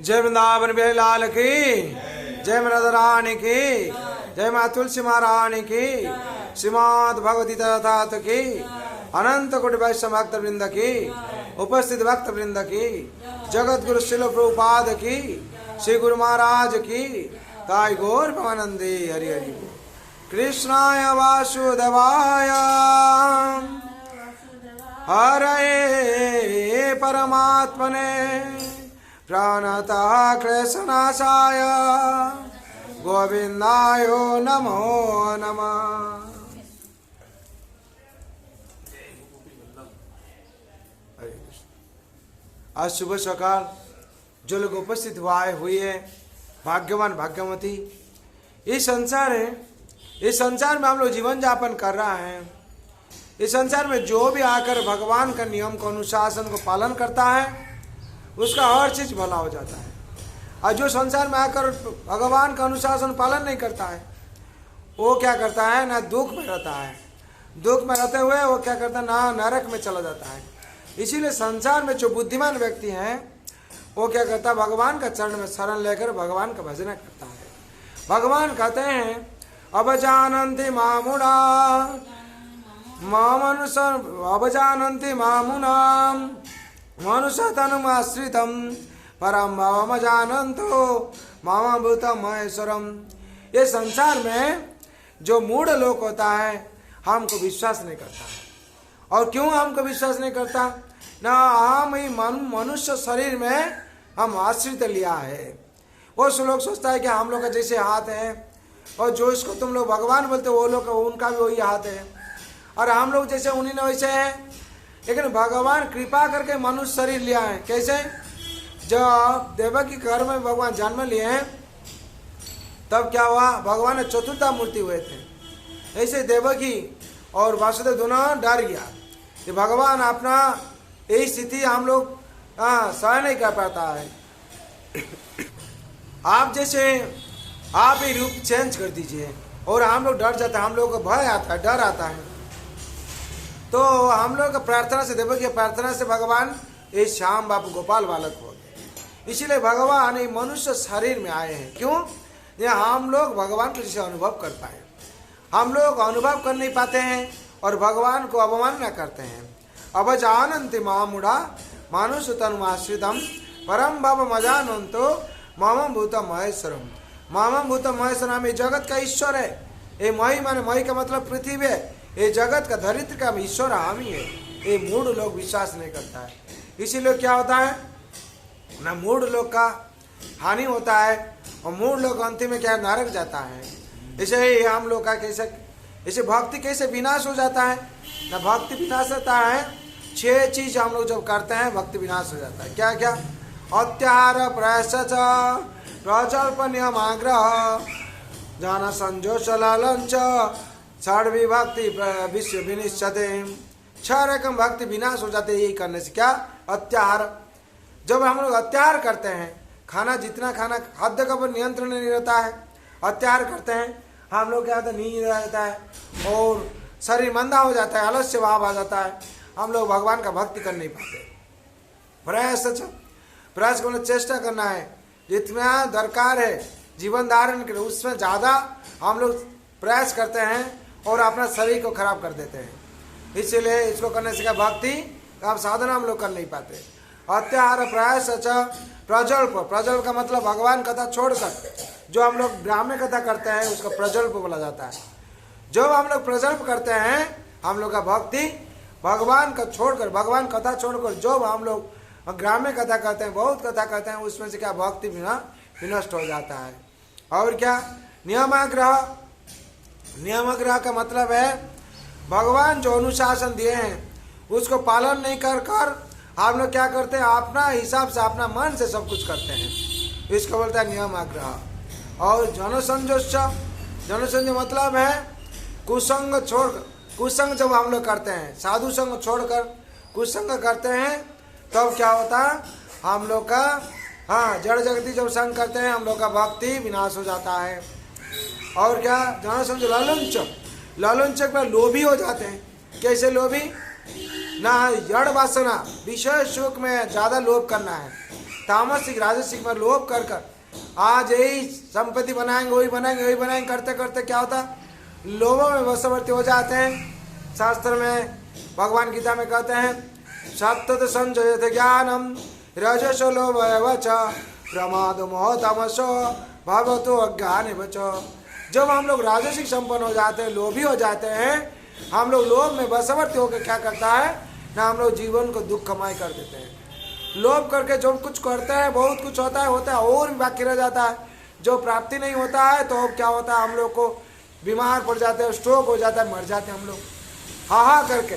जय वृंदावन बिहारी लाल की, जय राधा रानी की, जय माँ तुलसी महारानी की, श्रीमद् भगवती तथात की, अनंत कोटि वैष्णव भक्त वृंद की, उपस्थित भक्त वृंद की, जगत गुरु शिल प्रभुपाद की, श्री गुरु महाराज की, ताई गौर भवानंदे हरि हरि। कृष्णाय वासुदेवाय हरे परमात्मने प्रणतः कृष्णनाशाय गोविंदाय नमो नमः। आज सुबह सकाल जो लोग उपस्थित हुए हैं, भाग्यवान भाग्यवती। ये संसार है, इस संसार में हम लोग जीवन यापन कर रहा है। इस संसार में जो भी आकर भगवान का नियम को अनुशासन को पालन करता है उसका हर चीज भला हो जाता है। और जो संसार में आकर भगवान का अनुशासन पालन नहीं करता है वो क्या करता है, ना दुख में रहता है, दुख में रहते हुए वो क्या करता है, ना नरक में चला जाता है। इसीलिए संसार में जो बुद्धिमान व्यक्ति हैं वो क्या करता है, भगवान का चरण में शरण लेकर भगवान का भजन करता है। भगवान कहते हैं अब जानन्ति मामुना मनुष्य, अब जानन्ति मामुना मनुष्य तनुमाश्रितम परम भावम जानन्तो मामा भूतम महेश्वरम। ये संसार में जो मूढ़ लोक होता है हमको विश्वास नहीं करता है। और क्यों हमको विश्वास नहीं करता, ना हम ही मनुष्य शरीर में हम आश्रित लिया है। वो लोग सोचता है कि हम लोग का जैसे हाथ है और जो इसको तुम लोग भगवान बोलते हो वो लोग उनका भी वही हाथ है और हम लोग जैसे उन्हीं ने वैसे हैं। लेकिन भगवान कृपा करके मनुष्य शरीर लिया है। कैसे, जब देवकी घर में भगवान जन्म लिए हैं तब क्या हुआ, भगवान ने चतुर्था मूर्ति हुए थे। ऐसे देवकी और वासुदेव दोनों डर गया कि भगवान अपना यही स्थिति हम लोग सह नहीं कर पाता है। आप जैसे आप ही रूप चेंज कर दीजिए। और हम लोग डर जाते हैं, हम लोग को भय आता है, डर आता है। तो हम लोग प्रार्थना से, देवकी प्रार्थना से भगवान ये श्याम बापू गोपाल बालक हो गए। इसीलिए भगवान ये मनुष्य शरीर में आए हैं। क्यों, ये हम लोग भगवान को जैसे अनुभव कर पाए। हम लोग अनुभव कर नहीं पाते हैं और भगवान को अवमानना करते हैं। अब जानन्ति मामुड़ा मानुष तनुमाश्रितम परम भव मजानंतो मामम भूतम महेश्वरम। मामम भूतम महेश्वरम, ये जगत का ईश्वर है। ये मही माने, मही का मतलब पृथ्वी है। ये जगत का धरित्र का ईश्वर हम ही है। ये मूढ़ लोग विश्वास नहीं करता है। इसीलिए क्या होता है ना, मूढ़ लोग का हानि होता है और मूढ़ लोग अंतिम में क्या नरक जाता है। ऐसे ही हम लोग का कैसे, ऐसे भक्ति कैसे विनाश हो जाता है ना, भक्ति विनाश होता है। 6 चीज हम लोग जब करते हैं भक्ति विनाश हो जाता है। क्या क्या, अत्याहार प्रयश्च प्रजल्प नियम आग्रह जाना संजोष लालंच षड विभक्ति विश्व विनिश्चते। 6 रकम भक्ति विनाश हो जाते हैं यही करने से। क्या, अत्याहार, जब हम लोग अत्याहार करते हैं, खाना जितना खाना हद का पर नियंत्रण नहीं रहता है, अत्याहार करते हैं, हम लोग क्या होता है, नींद रहता है और शरीर मंदा हो जाता है, आलस्य भाव आ जाता है, हम लोग भगवान का भक्ति कर नहीं पाते। प्रयास, प्रयास करना, चेष्टा करना है, जितना दरकार है जीवन धारण के लिए उसमें ज़्यादा हम लोग प्रयास करते हैं और अपना शरीर को खराब कर देते हैं। इसीलिए इसको करने से क्या, भक्ति का साधना हम लोग कर नहीं पाते। अत्याहार प्रयास प्रजल्प, प्रजल्प का मतलब भगवान कथा छोड़कर जो हम लोग ब्राह्मण कथा करते हैं उसको प्रजल्प बोला जाता है। जब हम लोग प्रजल्प करते हैं हम लोग का भक्ति भगवान का छोड़कर, भगवान कथा छोड़कर जो हम लोग ग्राम्य कथा करते हैं, बहुत कथा करते हैं, उसमें से क्या भक्ति विनष्ट हो जाता है। और क्या, नियमाग्रह, नियमाग्रह का मतलब है भगवान जो अनुशासन दिए हैं उसको पालन नहीं कर कर हम लोग क्या करते हैं, अपना हिसाब से अपना मन से सब कुछ करते हैं, इसको बोलते हैं नियमाग्रह। और जनसंजोष, जनसंजोष मतलब है कुसंग छोड़कर, कुसंग जब हम लोग करते हैं, साधु संग छोड़कर कुसंग करते हैं तब क्या होता है, हम लोग का जड़ जगती जब संग करते हैं हम लोग का भक्ति विनाश हो जाता है। और क्या, जनसंजोष, लालंच, लालंच पर लोभी हो जाते हैं। कैसे लोभी, ना जड़ वासना, विषय सुख में ज़्यादा लोभ करना है तामसिक राजसिक में लोभ कर कर आज यही संपत्ति बनाएंगे वही बनाएंगे वही बनाएंगे करते करते क्या होता, लोभों में वशवर्ती हो जाते हैं। शास्त्र में भगवान गीता में कहते हैं सत्तत संजयते ज्ञानम रजसो लोभयव च प्रमाद मोह तमसो भवतो अज्ञान बच। जब हम लोग राजसिक संपन्न हो जाते हैं, लोभी हो जाते हैं, हम लोग लोभ में वशवर्ती होकर क्या करता है ना, हम लोग जीवन को दुख कमाई कर देते हैं। लोभ करके जो कुछ करते हैं बहुत कुछ होता है और भी बाकी रह जाता है। जो प्राप्ति नहीं होता है तो क्या होता है, हम लोग को बीमार पड़ जाते हैं, स्ट्रोक हो जाता है, मर जाते हैं हम लोग। हा करके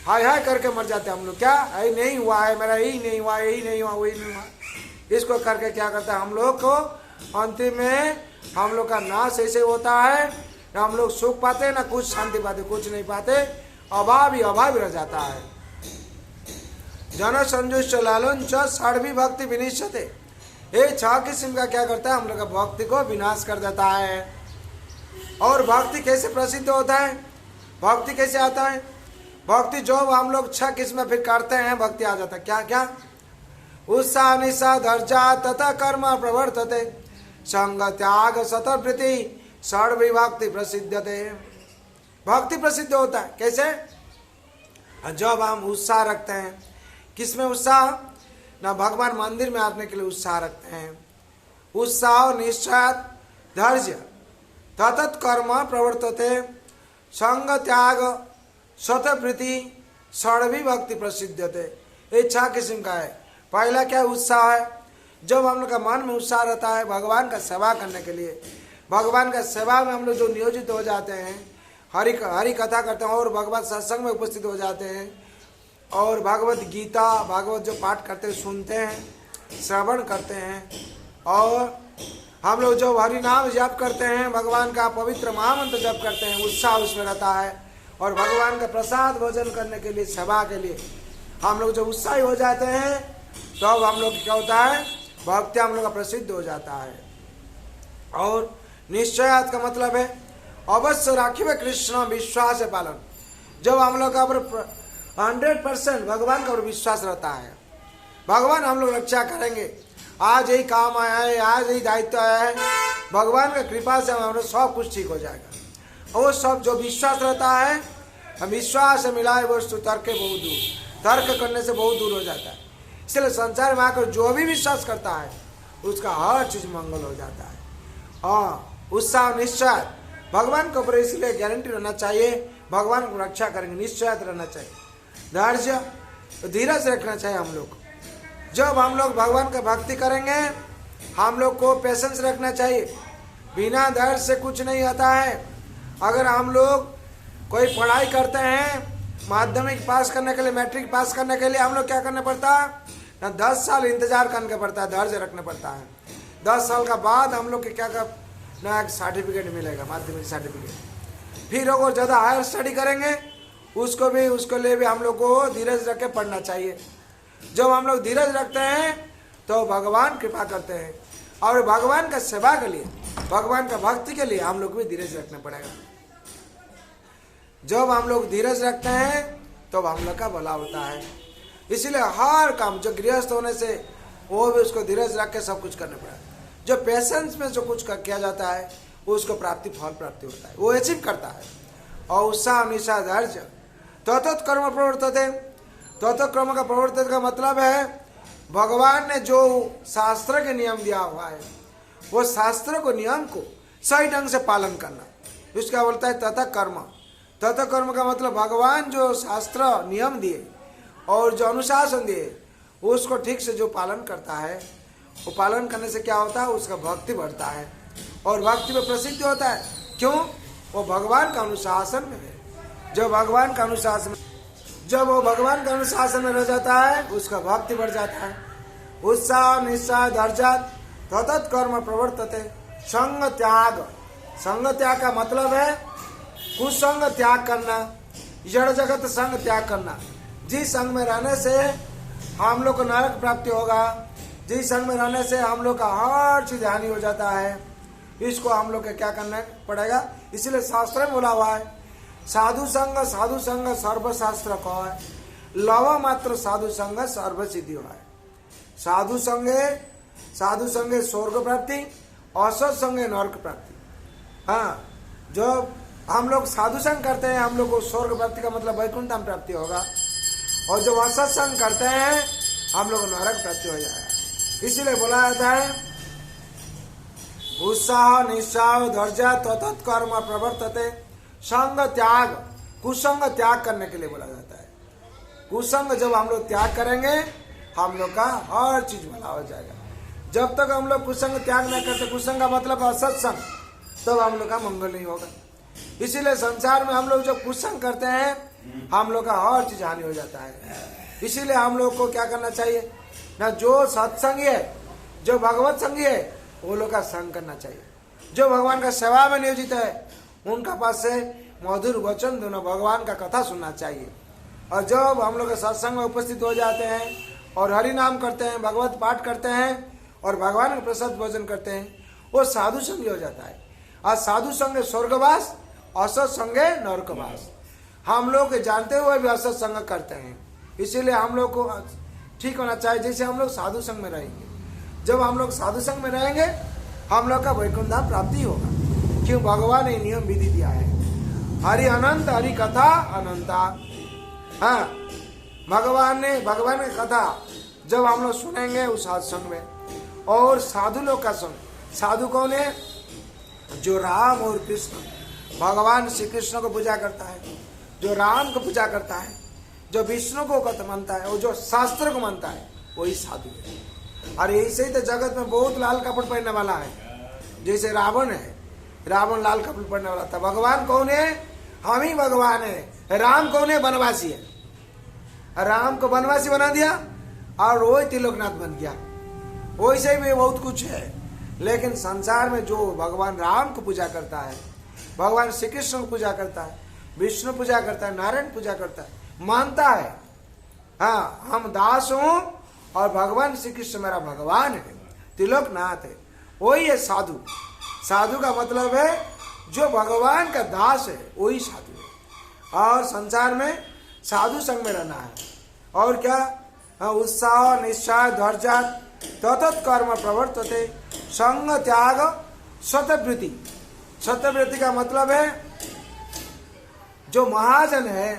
हाय हाय करके मर जाते हैं हम लोग। क्या यही नहीं हुआ है मेरा, यही नहीं हुआ, यही नहीं हुआ, वही नहीं हुआ, इसको करके क्या करता है हम लोग को अंतिम में हम लोग का नाश ऐसे होता है ना, हम लोग सुख पाते ना कुछ शांति पाते, कुछ नहीं पाते, अभाव ही अभाव रह जाता है। जन संजुष्ट लालंच षड्भी भक्ति विनिश्चते, ये 6 किस्म का क्या करता है हम लोग का भक्ति को विनाश कर देता है। और भक्ति कैसे प्रसिद्ध होता है, भक्ति कैसे आता है, भक्ति जो हम लोग 6 किस्म फिर करते हैं भक्ति आ जाता है। क्या क्या, उत्साह निशा धैर्य तथा कर्म प्रवर्तते संग त्याग सतवृत्ति षड्भी भक्ति प्रसिद्धते। भक्ति प्रसिद्ध होता है कैसे, जब हम उत्साह रखते हैं, किसमें उत्साह ना, भगवान मंदिर में आने के लिए उत्साह रखते हैं। उत्साह निश्चय धैर्य ततत कर्म प्रवर्तते संग त्याग स्वतवृत्ति षड्भी भक्ति प्रसिद्धते। ये 6 किस्म का है। पहला क्या उत्साह है, जब हम लोग का मन में उत्साह रहता है भगवान का सेवा करने के लिए, भगवान का सेवा में हम लोग जो नियोजित हो जाते हैं, हरि कथा करते हैं और भगवत सत्संग में उपस्थित हो जाते हैं और भगवत गीता भागवत जो पाठ करते हैं सुनते हैं, श्रवण करते हैं, और हम लोग जो हरि नाम जप करते हैं, भगवान का पवित्र महामंत्र जप करते हैं, उत्साह उसमें रहता है। और भगवान का प्रसाद भोजन करने के लिए, सेवा के लिए हम लोग जो उत्साही हो जाते हैं, तो अब हम लोग क्या होता है, भक्ति हम लोग का प्रसिद्ध हो जाता है। और निश्चयात का मतलब है अवश्य राखिए कृष्ण विश्वास है पालन। जब हम लोग का 100% भगवान का विश्वास रहता है, भगवान हम लोग रक्षा करेंगे, आज यही काम आया है, आज यही दायित्व आया है, भगवान का कृपा से हम लोग सब कुछ ठीक हो जाएगा। और सब जो विश्वास रहता है, हम विश्वास से मिलाए वस्तु तर्क बहुत दूर, तर्क करने से बहुत दूर हो जाता है। इसलिए संसार में आकर जो भी विश्वास करता है उसका हर चीज मंगल हो जाता है। हाँ, उत्साह निश्चय भगवान के ऊपर इसलिए गारंटी रहना चाहिए, भगवान को रक्षा करेंगे, निश्चय रहना चाहिए। धैर्य धीरज रखना चाहिए हम लोग। जब हम लोग भगवान का भक्ति करेंगे हम लोग को पेशेंस रखना चाहिए, बिना धैर्य से कुछ नहीं आता है। अगर हम लोग कोई पढ़ाई करते हैं, माध्यमिक पास करने के लिए, मैट्रिक पास करने के लिए हम लोग क्या करना पड़ता है ना, 10 साल इंतजार करना पड़ता है, धैर्य रखना पड़ता है। 10 साल का बाद हम लोग के क्या कर ना एक सर्टिफिकेट मिलेगा, माध्यमिक सर्टिफिकेट। फिर अगर ज़्यादा हायर स्टडी करेंगे उसको लिए भी हम लोग को धीरज रख के पढ़ना चाहिए। जब हम लोग धीरज रखते हैं तो भगवान कृपा करते हैं, और भगवान का सेवा के लिए, भगवान का भक्ति के लिए हम लोग भी धीरज रखना पड़ेगा। जब हम लोग धीरज रखते हैं तो हम लोग का भला होता है। इसीलिए हर काम जो गृहस्थ होने से वो भी उसको धीरज रख के सब कुछ करना पड़ेगा। जो पेशेंस में जो कुछ किया जाता है उसको फल प्राप्ति होता है, वो अचीव करता है। और उत्साह निशा धैर्य तत्त कर्म प्रवर्तते, तत्त कर्म का प्रवर्तन का मतलब है भगवान ने जो शास्त्र के नियम दिया हुआ है वो शास्त्र को नियम को सही ढंग से पालन करना, इसका बोलता है तथा कर्म। तथा कर्म का मतलब भगवान जो शास्त्र नियम दिए और जो अनुशासन दिए उसको ठीक से जो पालन करता है, वो पालन करने से क्या होता है, उसका भक्ति बढ़ता है और भक्ति में प्रसिद्ध होता है। क्यों? वो भगवान का अनुशासन में है। जब भगवान का अनुशासन, जब वो भगवान का अनुशासन में रह जाता है उसका भक्ति बढ़ जाता है। उत्साह निश्चय धैर्य तत्त कर्म प्रवर्तते संग त्याग। संग त्याग का मतलब है कुसंग त्याग करना, जड़ जगत संग त्याग करना। जिस संग में रहने से हम लोग को नरक प्राप्ति होगा, जिस संग में रहने से हम लोग का हर चीज हानि हो जाता है, इसको हम लोग को क्या करना पड़ेगा। इसलिए शास्त्र में बोला हुआ है साधु संग सर्वशास्त्र को है, लव मात्र साधु संग सर्व सिद्धि है। साधु संगे स्वर्ग प्राप्ति, असत संगे नरक प्राप्ति। हाँ, जब हम लोग साधु संग करते हैं हम लोग को स्वर्ग प्राप्ति का मतलब वैकुंठ धाम प्राप्ति होगा, और जब असत संग करते हैं हम लोग को नरक प्राप्ति हो जाएगा। इसीलिए बोला जाता है उत्साह निस्साह धैर्य तत्कर्म प्रवर्तते, संग त्याग, कुसंग त्याग करने के लिए बोला जाता है। कुसंग जब हम लोग त्याग करेंगे हम लोग का हर चीज भला हो जाएगा। जब तक हम लोग कुसंग त्याग नहीं करते, कुसंग का मतलब असत्संग, तब हम लोग का मंगल नहीं होगा। इसीलिए संसार में हम लोग जब कुसंग करते हैं हम लोग का हर चीज हानि हो जाता है। इसीलिए हम लोग को क्या करना चाहिए ना, जो सत्संगी है, जो भगवत संगी है, वो लोग का संग करना चाहिए। जो भगवान का सेवा में नियोजित है उनका पास से मधुर वचन दोनों भगवान का कथा सुनना चाहिए। और जब हम लोग सत्संग में उपस्थित हो जाते हैं और हरि नाम करते हैं, भगवत पाठ करते हैं और भगवान का प्रसाद भोजन करते हैं, वो साधु संगी हो जाता है। और साधु संगे स्वर्गवास, असत संगे नरकवास। हम लोग जानते हुए भी असत संग करते हैं, इसीलिए हम लोग को ठीक होना चाहिए। जैसे हम लोग साधु संग में रहेंगे, जब हम लोग साधु संग में रहेंगे हम लोग का वैकुंठ धाम प्राप्ति होगा। क्यों? भगवान ने नियम विधि दिया है, हरि अनंत, हरि कथा अनंता। हाँ, भगवान की कथा जब हम लोग सुनेंगे उस सत्संग में, और साधु लोग का संग। साधु कौन है? जो राम और कृष्ण, भगवान श्री कृष्ण को पूजा करता है, जो राम को पूजा करता है, जो विष्णु को कथा मानता है और जो शास्त्र को मानता है, वही साधु है। और ऐसे ही तो जगत में बहुत लाल कपड़ पहनने वाला है। जैसे रावण है, रावण लाल कपड़ पहनने वाला था। भगवान कौन है? हम ही भगवान है। राम कौन है? वनवासी है। राम को वनवासी बना दिया और वही त्रिलोकनाथ बन गया। वैसे भी बहुत कुछ है, लेकिन संसार में जो भगवान राम को पूजा करता है, भगवान श्री कृष्ण को पूजा करता है, विष्णु पूजा करता है, नारायण पूजा करता है, मानता है हाँ हम दास हूं और भगवान श्री कृष्ण मेरा भगवान है, त्रिलोकनाथ है, वही है साधु। साधु का मतलब है जो भगवान का दास है, वही साधु है। और संसार में साधु संग में रहना है। और क्या? उत्साह निश्चय धैर्य ततत् कर्म प्रवर्तते, संग त्याग शतवृत्ति। शतवृत्ति का मतलब है जो महाजन है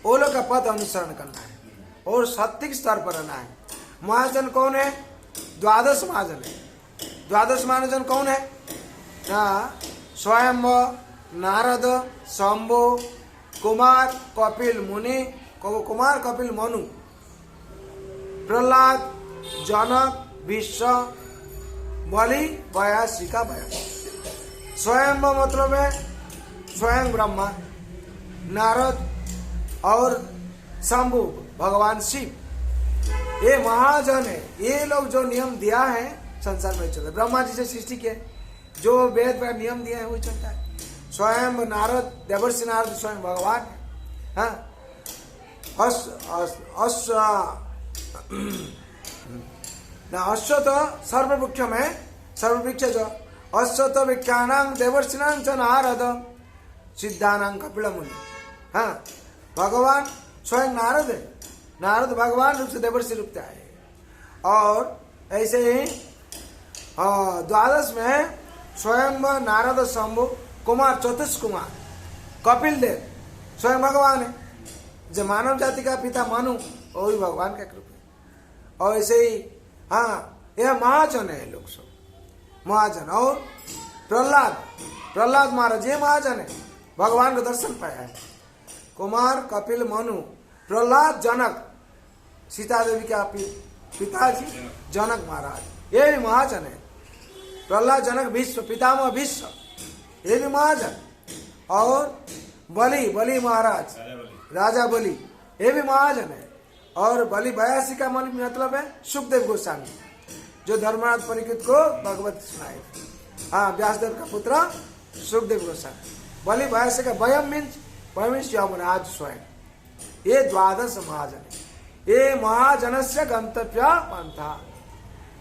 वो लोग का पद अनुसरण करना है और सात्विक स्तर पर रहना है। महाजन कौन है? द्वादश महाजन है। द्वादश महाजन कौन है? स्वयं, नारद, शंभु, कुमार, कपिल मुनि, कुमार कपिल मनु, प्रहलाद, जनक, विश्व, बलि, वयासिका वया। स्वयं मतलब है स्वयं ब्रह्मा, नारद और शंभु भगवान शिव, ये महाजन है। ये लोग जो नियम दिया है संसार में चलता है। ब्रह्मा जी से सृष्टि के जो वेद पर नियम दिए हैं वही चलता है। स्वयं नारद, देवर्षि नारद स्वयं भगवान है। हाँ, अश्वत सर्ववृक्ष में सर्ववृक्ष जो अश्वत विख्यानां देवर्षिणां च नारद सिद्धानां कपिल मुनि। हाँ, भगवान स्वयं नारद है। नारद भगवान रूप से देवर्षि रूप से आए। और ऐसे ही द्वादश में स्वयं नारद, शंभु, कुमार, चतुष कुमार, कपिल देव स्वयं भगवान है। जो मानव जाति का पिता मनु वो भी भगवान का रूप है। और ऐसे ही यह महाजन है लोग सब महाजन। और प्रहलाद महाराज ये महाजन है, भगवान का दर्शन पाया है। कुमार, कपिल, मनु, प्रहलाद, जनक, सीता देवी का पिताजी जनक महाराज, ये भी महाजन है। प्रहलाद, जनक, विश्व पितामह विश्व, ये भी महाजन। और बलि महाराज, राजा बलि, ये भी महाजन है। और बलि वयासी का मतलब है सुखदेव गोस्वामी, जो धर्मनाथ परीक्षित को भगवत सुनाए थे। व्यासदेव का पुत्र सुखदेव गोस्वामी। बलि वयासी का वयम मीन्स यमराज स्वयं। ये द्वादश महाजन है। ये महाजन से गंतव्य पंथा।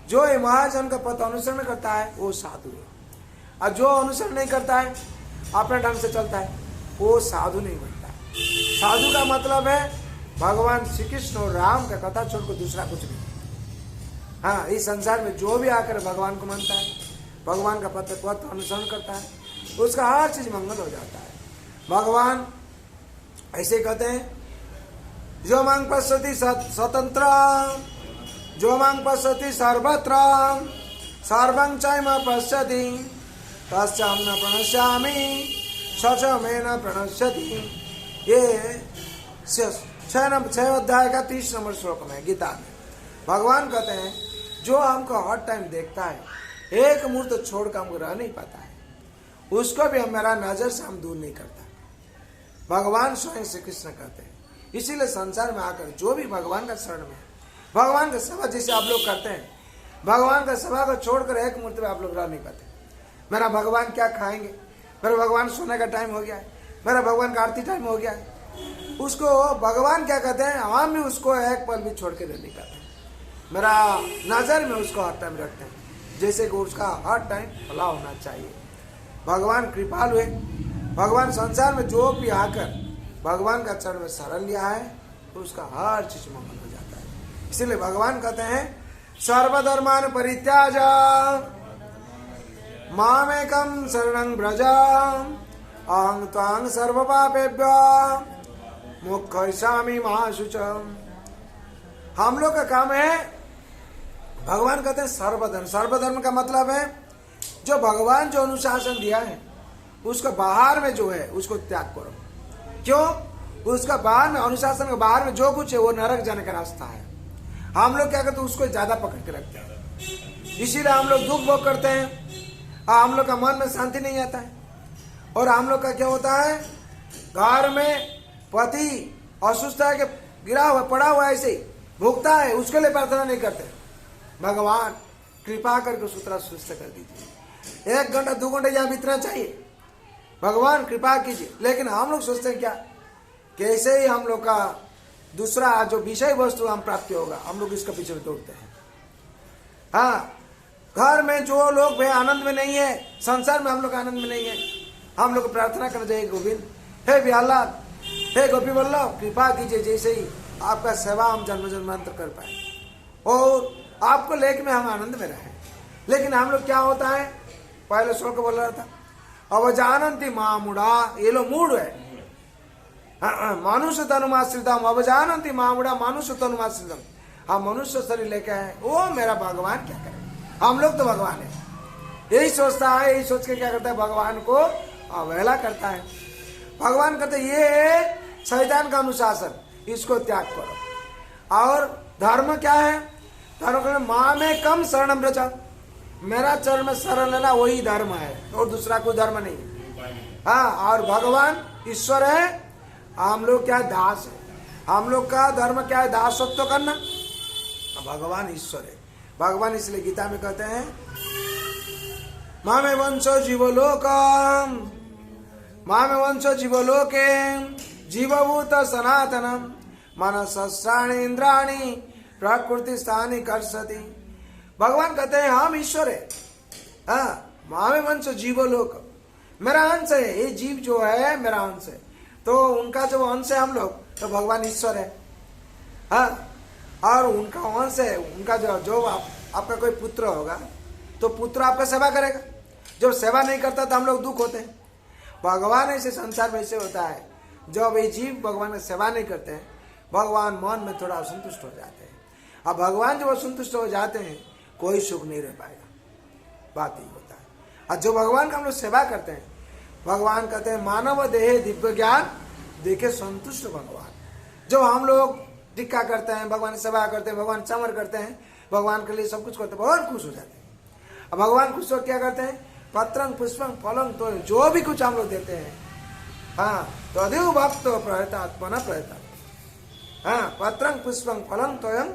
जो ये महाजन का पथ अनुसरण करता है वो साधु है, और जो अनुसरण नहीं करता है अपने ढंग से चलता है वो साधु नहीं बनता। साधु का मतलब है भगवान श्री कृष्ण और राम का कथा छोड़कर दूसरा कुछ नहीं। हाँ, इस संसार में जो भी आकर भगवान को मानता है, भगवान का पथ अनुसरण करता है, उसका हर चीज मंगल हो जाता है। भगवान ऐसे कहते हैं, जो मांग पश्यति स्वतंत्र, जो मांग पश्यति सर्वत्र, सर्वं चैम पश्यति तस्याम न प्रणश्यामि सच में न प्रणश्यति। ये 6 अध्याय का 30 नंबर श्लोक में गीता में भगवान कहते हैं, जो हमको हर टाइम देखता है, एक मुहूर्त छोड़कर हमको रह नहीं पाता है, उसको भी मेरा नजर से हम दूर नहीं करता। भगवान स्वयं श्री कृष्ण कहते हैं। इसीलिए संसार में आकर जो भी भगवान का शरण में, भगवान का सेवा जैसे आप लोग करते हैं, भगवान का सेवा को छोड़कर एक मुहूर्त में आप लोग रह नहीं पाते। मेरा भगवान क्या खाएंगे, मेरा भगवान सोने का टाइम हो गया है, मेरा भगवान का आरती टाइम हो गया है, उसको भगवान क्या कहते हैं, हम भी उसको एक पल भी छोड़ के नहीं पाते। मेरा नजर में उसको हर टाइम रखते हैं, जैसे कि उसका हर टाइम भला होना चाहिए। भगवान कृपालु है। भगवान संसार में जो भी आकर भगवान का चरण में शरण लिया है, तो उसका हर चीज मंगल हो जाता है। इसीलिए भगवान कहते हैं, सर्वधर्मान परित्याज मामेकं शरणं व्रज अहं त्वां सर्वपापेभ्यो मोक्षयिष्यामि मा शुचम्। हम लोग का काम है, भगवान कहते हैं सर्वधर्म। सर्वधर्म का मतलब है, जो भगवान जो अनुशासन दिया है, उसको बाहर में जो है उसको त्याग करो। क्यों? उसका बाहर में, अनुशासन के बाहर में जो कुछ है वो नरक जाने का रास्ता है। हम लोग क्या करते हैं, उसको ज्यादा पकड़ के रखते हैं। इसीलिए हम लोग दुख भोग करते हैं, हम लोग का मन में शांति नहीं आता है। और हम लोग का क्या होता है, घर में पति असुस्थ है कि गिरा हुआ पड़ा हुआ ऐसे ही भुगता है, उसके लिए प्रार्थना नहीं करते। भगवान कृपा करके सूत्रा सुस्त कर दीजिए, 1 घंटा 2 घंटे यहाँ बीतना चाहिए, भगवान कृपा कीजिए। लेकिन हम लोग सोचते हैं क्या, कैसे ही हम लोग का दूसरा जो विषय वस्तु हम प्राप्त होगा, हम लोग इसके पीछे दौड़ते हैं। हाँ, घर में जो लोग भाई आनंद में नहीं है, संसार में हम लोग आनंद में नहीं है, हम लोग प्रार्थना करना चाहिए, गोविंद हे बिहालाल, हे गोपी वल्लभ, कृपा कीजिए, जैसे ही आपका सेवा हम जन्म जन्मांतर कर पाए और आपको लेके में हम आनंद में रहे। लेकिन हम लोग क्या होता है, पहले श्लोक बोल रहा था, अवजानन्ति मामुड़ा, ये लोग मूड है, मनुष्य तनुमाश्रितम, अवजानन्ति मामुड़ा मनुष्य तनुमाश्रितम। हम मनुष्य शरीर लेके आए, वो मेरा भगवान क्या करे, हम लोग तो भगवान है, यही सोचता है। यही सोच के क्या करता है, भगवान को अवहेला करता है। भगवान कहते ये शैतान का अनुशासन, इसको त्याग करो। और धर्म क्या है, धर्म कहते माँ में कम शरणम व्रज, मेरा चरण में शरण लेना वही धर्म है, और दूसरा कोई धर्म नहीं। हाँ, और भगवान ईश्वर है, हम लोग क्या दास है। हम लोग का धर्म क्या है, दासत्व करना। भगवान ईश्वर है। भगवान इसलिए गीता में कहते हैं, मामे वंशो जीवलोकम, मामे वंशो जीवलोके जीवभूत सनातनम मनसस्त्राणि इंद्राणि प्रकृति स्थानी कर्षति। भगवान कहते हैं हम ईश्वर है। हाँ, मामे वंशो जीवलोक, मेरा अंश है, ये जीव जो है मेरा अंश है, तो उनका जो अंश है हम लोग, तो भगवान ईश्वर है। हाँ, और उनका वंश है, उनका जो आपका कोई पुत्र होगा, तो पुत्र आपका सेवा करेगा। जब सेवा नहीं करता तो हम लोग दुख होते हैं। भगवान ऐसे संसार में ऐसे होता है, जब ये जीव भगवान की सेवा नहीं करते हैं, भगवान मन में थोड़ा असंतुष्ट हो जाते हैं। अब भगवान जब असंतुष्ट हो जाते हैं, कोई सुख नहीं रह पाएगा, बात ही होता है। और जो भगवान का हम लोग सेवा करते हैं, भगवान कहते हैं मानव देह दिव्य ज्ञान देखे संतुष्ट भगवान। जो हम लोग टिक्का करते हैं, भगवान की सेवा करते हैं, भगवान चमर करते हैं, भगवान के लिए सब कुछ करते हैं, बहुत खुश हो जाते हैं। अब भगवान खुश हो क्या करते हैं, पत्रंग पुष्पंग फलंग, तो जो भी कुछ हम लोग देते हैं, हाँ, तो अधिक भक्त प्रयतात्मना प्रयता, हाँ, पत्रंग पुष्पंग फलंग तोयम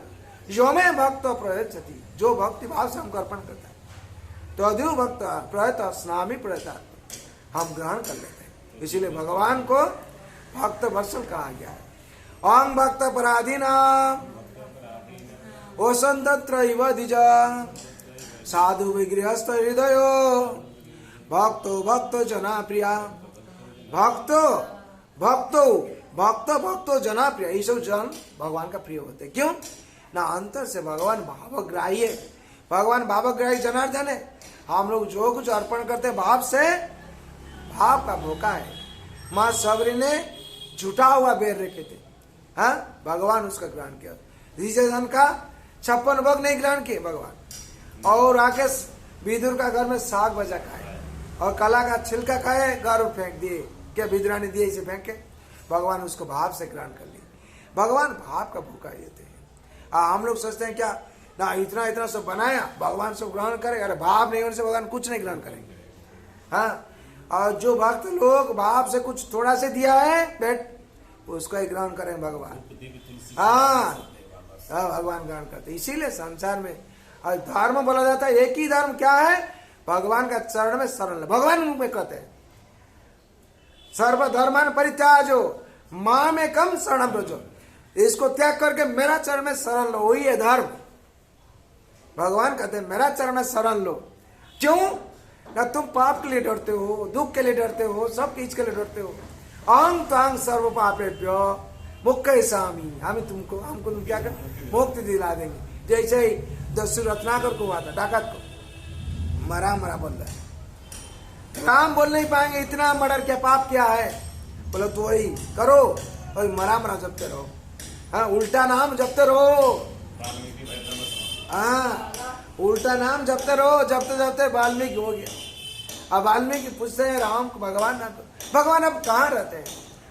यो में भक्त प्रयच्छति, जो भक्ति भाव से हमको अर्पण करता है, तो अधिक भक्त प्रयत स्नामी प्रयता, हम ग्रहण कर लेते हैं। इसीलिए भगवान को भक्त वत्सल कहा गया है। ओं भक्त पराधीना ओसंतत्र इव द्विज साधु विगृहस्थ हृदयो भक्तो भक्तो जना प्रिया। भक्तो भक्तो भक्त भक्तो जना प्रिया, ये सब जन भगवान का प्रिय होते हैं। क्यों? ना अंतर से भगवान भावग्राही है। भगवान भावग्राही जनार्दन है। हम लोग जो कुछ अर्पण करते हैं भाव से, भाव का भूखा है। माँ सबरी ने झूठा हुआ बेर रखे थे, हाँ, भगवान उसका ग्रहण किया। ऋषिधन का 56 भोग नहीं ग्रहण किए भगवान, और आके विदुर का घर में साग भजा खाए, और कला का छिलका खाए, घर फेंक दिए, क्या विदुरा ने दिए इसे फेंक के, भगवान उसको भाव से ग्रहण कर लिए। भगवान भाव का भूखा देते हैं। हम लोग सोचते हैं क्या ना इतना इतना सब बनाया भगवान सब ग्रहण करे, अरे भाव नहीं होने से भगवान कुछ नहीं ग्रहण करेंगे, हाँ। और जो भक्त लोग भाव से कुछ थोड़ा से दिया है बेट, उसको ही ग्रहण करें भगवान, हाँ, भगवान ग्रहण करते। इसीलिए संसार में और धर्म बोला जाता है, एक ही धर्म क्या है, भगवान का चरण में शरण लो। भगवान मुंह में कहते हैं सर्वधर्मान परित्याजो मां में कम शरणम रजो, इसको त्याग करके मेरा चरण में शरण लो, वही है धर्म। भगवान कहते हैं मेरा चरण में शरण लो। क्यों ना तुम पाप के लिए डरते हो, दुख के लिए डरते हो, सब चीज के लिए डरते हो। अंग तांग सर्व पापेभ्यो मुक्ति स्वामी, हम हमको तुम क्या कर मुक्ति दिला देंगे। जैसे ही दस्यु रत्नाकर को हुआ था, डाकत को मरा बोल रहा है, राम बोल नहीं पाएंगे, इतना मर्डर क्या पाप क्या है, बोलो तो वही करो, वही मरा जपते रहो, हाँ, उल्टा नाम जपते रहो, हाँ, उल्टा नाम जपते रहो, जपते जपते वाल्मीकि हो गया। अब वाल्मीकि पूछते हैं राम को, भगवान अब कहाँ रहते हैं?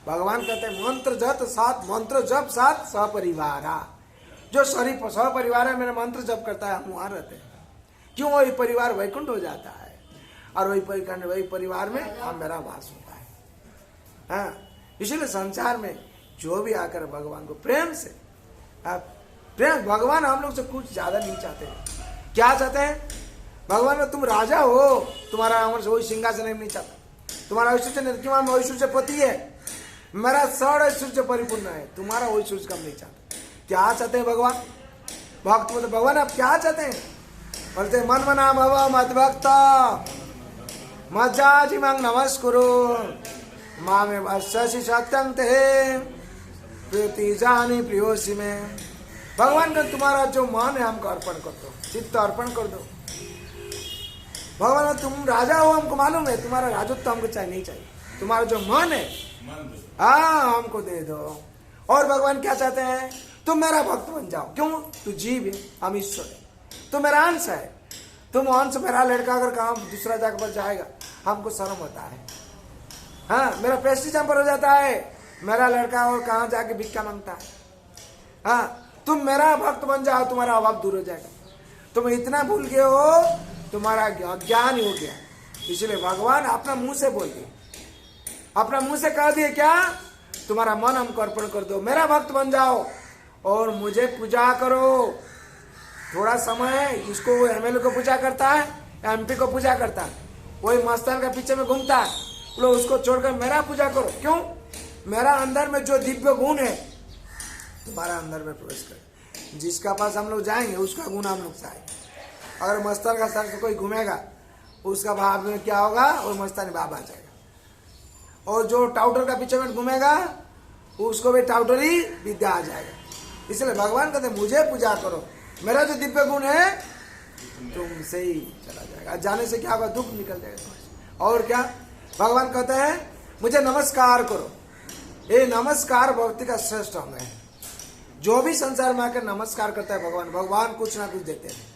भगवान कहते हैं मंत्र जप साथ सपरिवारा, जो सपरिवार है मेरा मंत्र जप करता है, हम वहां रहते हैं। क्यों? वही परिवार वैकुंठ हो जाता है, और वही परिवार में हम मेरा वास होता है, हाँ। इसीलिए संसार में जो भी आकर भगवान को प्रेम से, प्रेम, भगवान हम लोग से कुछ ज्यादा नहीं चाहते हैं। क्या चाहते हैं? भगवान तुम राजा हो, तुम्हारा अमर से वही सिंहासन नहीं चाहता, तुम्हारा ऐश्वर्य नहीं, तुम्हारा ऐश्वर्य पति है, मेरा सड़ ऐश्वर्य परिपूर्ण है, तुम्हारा ऐश्वर्य कम नहीं चाहता। क्या चाहते हैं भगवान? भक्त बोलते भगवान आप क्या चाहते हैं? बोलते मन मना भव मद भक्त मज्जाजी मांग नमस्कुरु माँ में वत्सि सत्यं ते प्रीति जानी प्रियोसी में। भगवान का तुम्हारा जो मन है हमको अर्पण कर दो, चित्त अर्पण कर दो। भगवान तुम राजा हो हमको मालूम है, तुम्हारा राजत्व हमको चाहिए नहीं चाहिए, तुम्हारा जो मन है हाँ हमको दे दो। और भगवान क्या चाहते हैं? तुम मेरा भक्त बन जाओ। क्यों? तू जीव है, हम ईश्वर है, तू मेरा अंश है, तुम अंश मेरा लड़का अगर काम दूसरा जगह पर जाएगा हमको शर्म होता है, हाँ, मेरा प्रेस्टीज हम पर हो जाता है, मेरा लड़का और कहाँ जाके भिक्षा मांगता है, हाँ, तुम मेरा भक्त बन जाओ, तुम्हारा अभाव दूर हो जाएगा। तुम इतना भूल गए हो, तुम्हारा अज्ञान हो गया। इसलिए भगवान अपना मुंह से बोल दिए, अपना मुंह से कह दिए क्या? तुम्हारा मन हमको अर्पण कर दो, मेरा भक्त बन जाओ और मुझे पूजा करो। थोड़ा समय है, इसको वो एमएलए को पूजा करता है, एमपी को पूजा करता है, वही मस्तान का पीछे में घूमता है, लोग उसको छोड़कर मेरा पूजा करो। क्यों? मेरा अंदर में जो दिव्य गुण है तुम्हारा अंदर में प्रवेश करे। जिसका पास हम लोग जाएंगे उसका गुण हम लोग चाहेंगे। अगर मस्तान का सर से कोई घूमेगा उसका भाव में क्या होगा? वो मस्तानी भाव आ जाएगा। और जो टाउटर का पीछे में घूमेगा उसको भी टाउटरी विद्या आ जाएगा। इसलिए भगवान कहते मुझे पूजा करो, मेरा जो दिव्य गुण है तुमसे ही चला जाएगा, जाने से क्या होगा? दुख निकल जाएगा। और क्या भगवान कहते हैं? मुझे नमस्कार करो। ये नमस्कार भक्ति का श्रेष्ठ अंग है। जो भी संसार में आकर नमस्कार करता है भगवान कुछ ना कुछ देते हैं।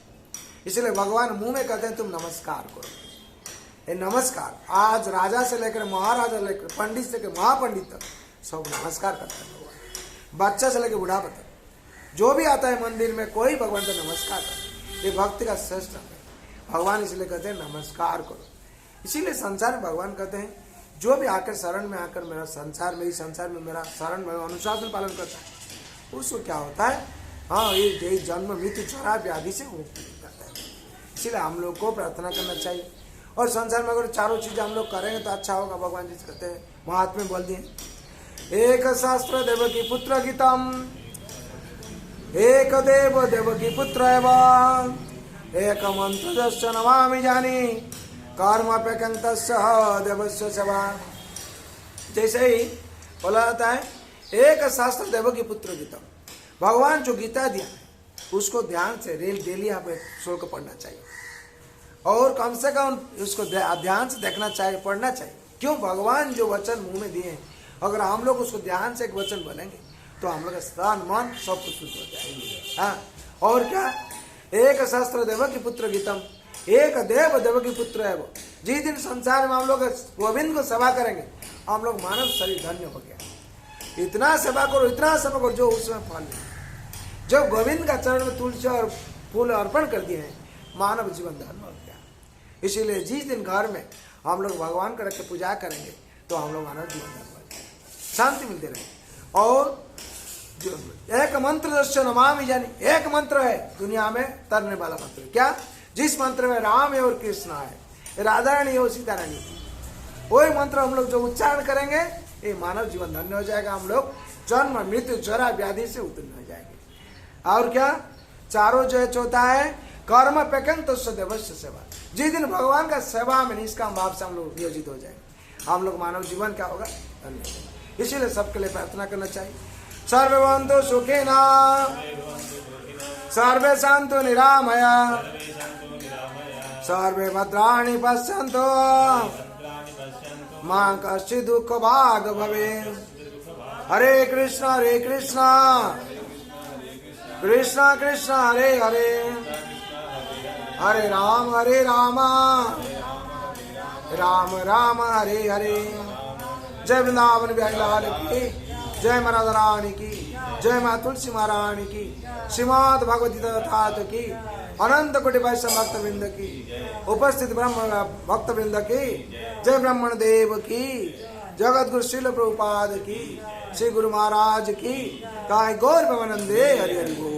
इसलिए भगवान मुंह में कहते हैं तुम नमस्कार करो। ये नमस्कार आज राजा से लेकर महाराजा लेकर पंडित से लेकर महापंडित तक सब नमस्कार करता है भगवान। बच्चा से लेकर बुढ़ापा तक जो भी आता है मंदिर में कोई भगवान का नमस्कार करता है। ये भक्ति का श्रेष्ठ अंग है। भगवान इसलिए कहते हैं नमस्कार करो। इसीलिए संसार में भगवान कहते हैं जो भी आकर शरण में आकर मेरा संसार में, इस संसार में मेरा शरण में अनुशासन पालन करता है उसको क्या होता है? हाँ, ये जन्म मृत्यु जरा व्याधि से मुक्ति करता है। इसलिए हम लोग को प्रार्थना करना चाहिए। और संसार में अगर चारों चीजें हम लोग करेंगे तो अच्छा होगा। भगवान जी कहते हैं, महात्मा बोल दिए, एक शास्त्र देवकी पुत्र गीतम एक देव देवकी पुत्र एवं एक मंत्र दस्य नमामि जानी कर्माप्यकंत देवस्य सेवा। जैसे ही बोला जाता है एक शास्त्र देवकी पुत्र गीता, भगवान जो गीता दिया है उसको ध्यान से डेली हमें श्लोक को पढ़ना चाहिए और कम से कम उसको ध्यान से देखना चाहिए, पढ़ना चाहिए। क्यों? भगवान जो वचन मुंह में दिए हैं, अगर हम लोग उसको ध्यान से एक वचन बोलेंगे तो हम लोग का स्थान मन सब कुछ शुद्ध हो जाएंगे। हाँ, और क्या? एक शास्त्र देव की पुत्र गीतम, एक देव देव की पुत्र है वो। जिस दिन संसार में हम लोग गोविंद को सेवा करेंगे, हम लोग मानव शरीर धन्य हो गया। इतना सेवा करो, इतना सेवा करो जो उसमें फल है। जो गोविंद का चरण में तुलसी और फूल अर्पण कर दिए हैं, मानव जीवन धन्य हो गया। इसीलिए जिस दिन घर में हम लोग भगवान को रख के पूजा करेंगे तो हम लोग मानव जीवन धन्य हो जाएगा, शांति मिलती रहे। और जो एक मंत्र दर्शन नमामि जानी, एक मंत्र है दुनिया में तरने वाला मंत्र। क्या? जिस मंत्र में राम है और कृष्ण है, राधा रानी है और सीता रानी है, वही मंत्र हम लोग जो उच्चारण करेंगे, ये मानव जीवन धन्य हो जाएगा। हम लोग जन्म मृत्यु जरा व्याधि से उत्तीर्ण हो जाएंगे। और क्या? चारों जो चौथा है कर्म पेकन तो देवस्य सेवा। जिस दिन भगवान का सेवा में निष्काम भाव से हम लोग नियोजित हो जाएंगे, हम लोग मानव जीवन क्या होगा? धन्य। इसीलिए सबके लिए प्रार्थना करना चाहिए। सर्वे भवन्तु सुखिनः, सर्वे सन्तु निरामया, सर्वे भद्राणि पश्यन्तु मा कश्चित् दुःखभाग् भवेत्। हरे कृष्ण कृष्ण कृष्ण हरे हरे, हरे राम राम राम हरे हरे। जय वृंदावन बिहारी लाल की, जय माता रानी की, जय माँ तुलसी महारानी की, श्रीमद् भगवती ठाकुर की, अनंत कोटि वैष्णव भक्त वृंद की, उपस्थित ब्रह्म भक्त वृंद की, जय ब्राह्मण देव की, जगत गुरु श्रील प्रभुपाद की, श्री गुरु महाराज की। काय गौर भवनंदे हरि हरि बोल।